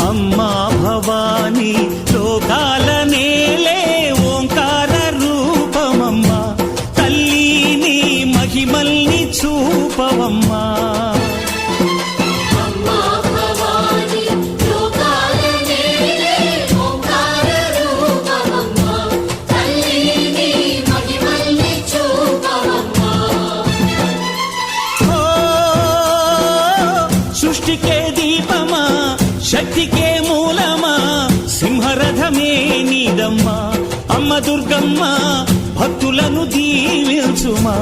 అమ్మా భవానీ లోకాల నేలే ఓంకార రూపమమ్మా తల్లి నీ మహిమల్ని చూపవమ్మా సృష్టికే దీపమా శక్తికే మూలమా సింహరథమే నీదమ్మా అమ్మ దుర్గమ్మ భక్తులను దీవించుమా